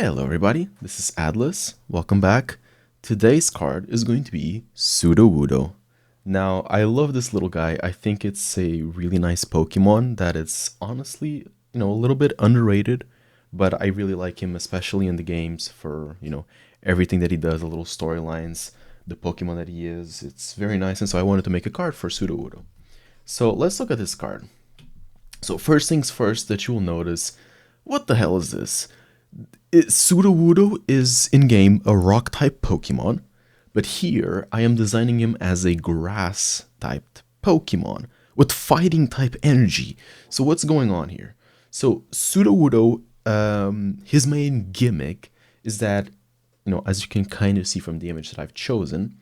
Hello everybody, this is AddLess. Welcome back. Today's card is going to be Sudowoodo. Now, I love this little guy. I think it's a really nice Pokemon that is honestly, a little bit underrated, but I really like him, especially in the games for, everything that he does, the little storylines, the Pokemon that he is. It's very nice, and so I wanted to make a card for Sudowoodo. So let's look at this card. So first things first that you will notice, what the hell is this? Sudowoodo is in-game a rock-type Pokemon, but here I am designing him as a grass-typed Pokemon with fighting-type energy. So what's going on here? So Sudowoodo, his main gimmick is that, as you can kind of see from the image that I've chosen,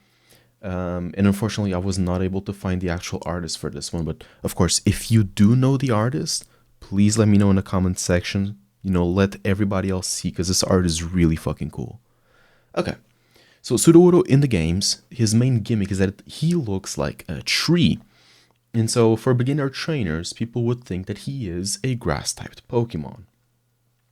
and unfortunately I was not able to find the actual artist for this one, but of course, if you do know the artist, please let me know in the comment section. Let everybody else see, because this art is really fucking cool. Okay, so Sudowoodo in the games, his main gimmick is that he looks like a tree. And so for beginner trainers, people would think that he is a grass-typed Pokemon.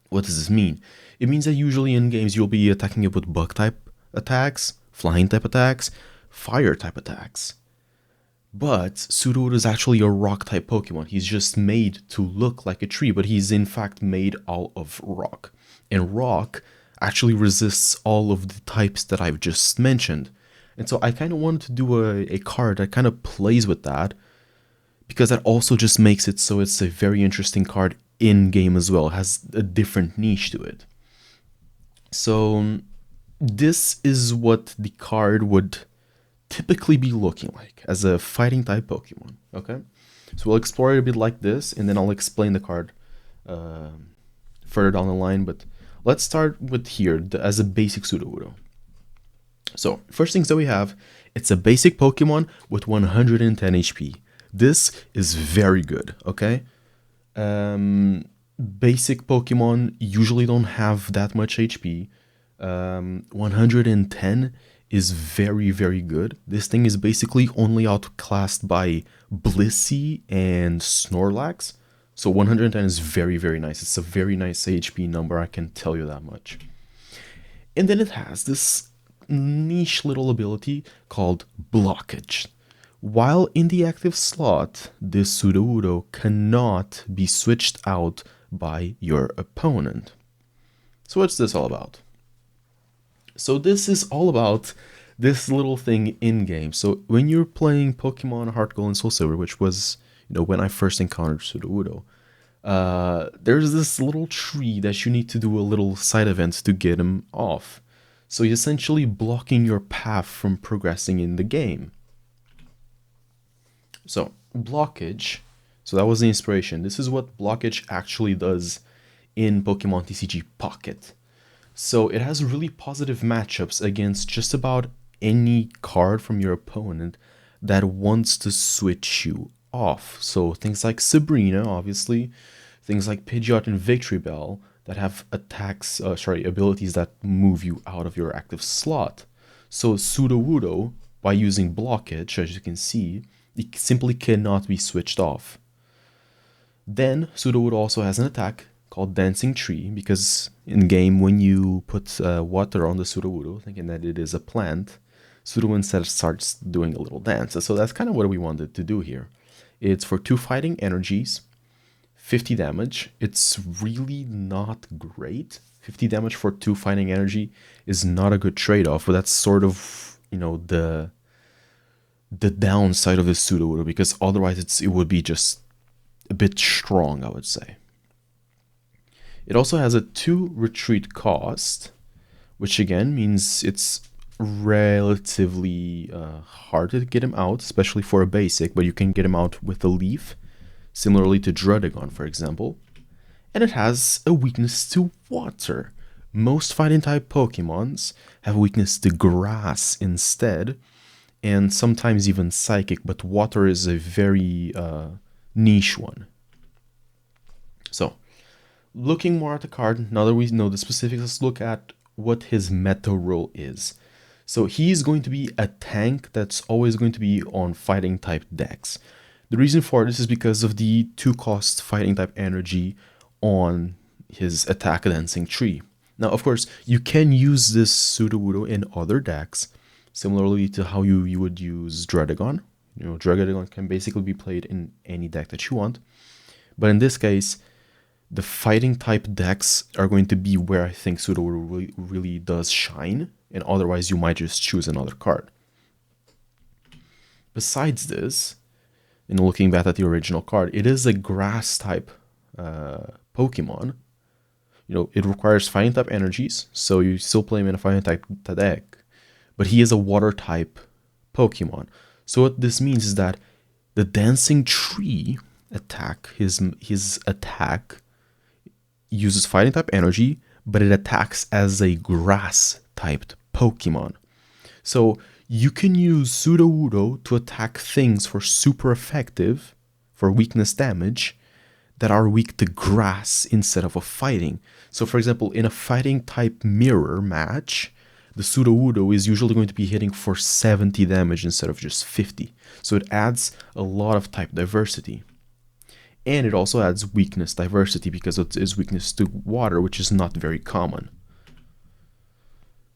What does this mean? It means that usually in games you'll be attacking it with bug-type attacks, flying-type attacks, fire-type attacks. But Sudowoodo is actually a rock-type Pokemon. He's just made to look like a tree, but he's in fact made all of rock. And rock actually resists all of the types that I've just mentioned. And so I kind of wanted to do a card that kind of plays with that, because that also just makes it so it's a very interesting card in-game as well. It has a different niche to it. So this is what the card would typically be looking like as a fighting type Pokemon. Okay, so we'll explore it a bit like this, and then I'll explain the card further down the line, but let's start with here as a basic Sudowoodo. So first things that we have, it's a basic Pokemon with 110 HP. This is very good. Okay, basic Pokemon usually don't have that much HP. 110 is very, very good. This thing is basically only outclassed by Blissey and Snorlax. So 110 is very, very nice. It's a very nice HP number, I can tell you that much. And then it has this niche little ability called Blockage. While in the active slot, this Sudowoodo cannot be switched out by your opponent. So what's this all about? So this is all about this little thing in-game. So when you're playing Pokemon Heart Gold and Soul Silver, which was, when I first encountered Sudowoodo, there's this little tree that you need to do a little side event to get him off. So you're essentially blocking your path from progressing in the game. So Blockage, so that was the inspiration. This is what Blockage actually does in Pokemon TCG Pocket. So it has really positive matchups against just about any card from your opponent that wants to switch you off. So things like Sabrina, obviously, things like Pidgeot and Victory Bell that have abilities that move you out of your active slot. So Sudowoodo, by using Blockage, as you can see, it simply cannot be switched off. Then Sudowoodo also has an attack called Dancing Tree, because in game when you put water on the Sudowoodo, thinking that it is a plant, Sudowoodo instead starts doing a little dance. So that's kind of what we wanted to do here. It's for 2 fighting energies, 50 damage. It's really not great. 50 damage for 2 fighting energy is not a good trade-off, but that's sort of, the downside of the Sudowoodo, because otherwise it would be just a bit strong, I would say. It also has a 2 retreat cost, which again means it's relatively hard to get him out, especially for a basic, but you can get him out with a leaf, similarly to Druddigon, for example. And it has a weakness to water. Most fighting type Pokemons have a weakness to grass instead, and sometimes even psychic, but water is a very niche one. So, looking more at the card, now that we know the specifics, let's look at what his meta role is. So he's going to be a tank that's always going to be on fighting type decks. The reason for this is because of the 2 cost fighting type energy on his attack Dancing Tree. Now, of course, you can use this Sudowoodo in other decks, similarly to how you would use Dredagon. Dredagon can basically be played in any deck that you want. But in this case, the fighting type decks are going to be where I think Sudowoodo really does shine, and otherwise you might just choose another card. Besides this, looking back at the original card, it is a grass type Pokemon. It requires fighting type energies, so you still play him in a fighting type deck, but he is a water type Pokemon. So what this means is that the Dancing Tree attack, his attack uses fighting type energy, but it attacks as a grass typed Pokemon. So you can use Sudowoodo to attack things for super effective, for weakness damage, that are weak to grass instead of a fighting. So for example, in a fighting type mirror match, the Sudowoodo is usually going to be hitting for 70 damage instead of just 50. So it adds a lot of type diversity. And it also adds weakness diversity because it is weakness to water, which is not very common.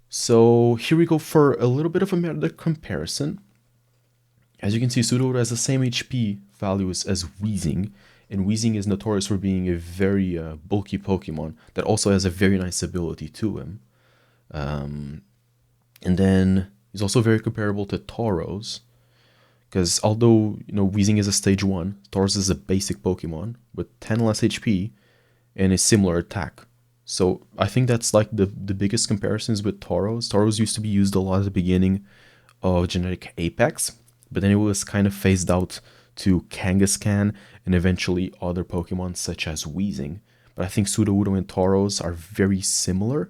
So here we go for a little bit of a meta comparison. As you can see, Sudowoodo has the same HP values as Weezing, and Weezing is notorious for being a very bulky Pokemon that also has a very nice ability to him. And then he's also very comparable to Tauros, because although Weezing is a stage 1, Tauros is a basic Pokemon with 10 less HP and a similar attack. So I think that's like the biggest comparisons with Tauros. Tauros used to be used a lot at the beginning of Genetic Apex, but then it was kind of phased out to Kangaskhan and eventually other Pokemon such as Weezing. But I think Sudowoodo and Tauros are very similar.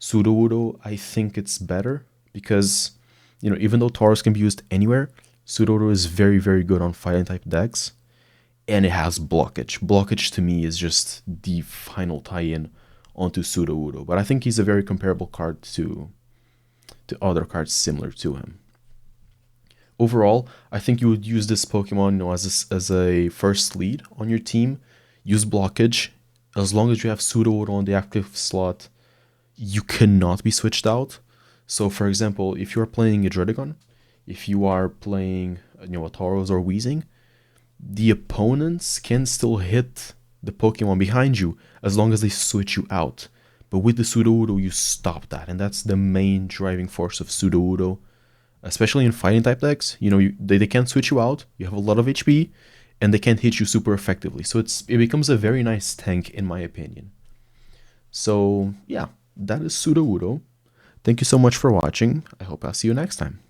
Sudowoodo, I think it's better because, even though Tauros can be used anywhere, Sudowoodo is very, very good on fighting type decks. And it has Blockage. Blockage to me is just the final tie-in onto Sudowoodo. But I think he's a very comparable card to other cards similar to him. Overall, I think you would use this Pokemon as a first lead on your team. Use Blockage. As long as you have Sudowoodo on the active slot, you cannot be switched out. So for example, if you are playing a Dredagon, if you are playing a Tauros or Weezing, the opponents can still hit the Pokemon behind you as long as they switch you out. But with the Sudowoodo, you stop that, and that's the main driving force of Sudowoodo, especially in fighting type decks. They can't switch you out, you have a lot of HP, and they can't hit you super effectively. So it becomes a very nice tank in my opinion. So yeah, that is Sudowoodo. Thank you so much for watching. I hope I'll see you next time.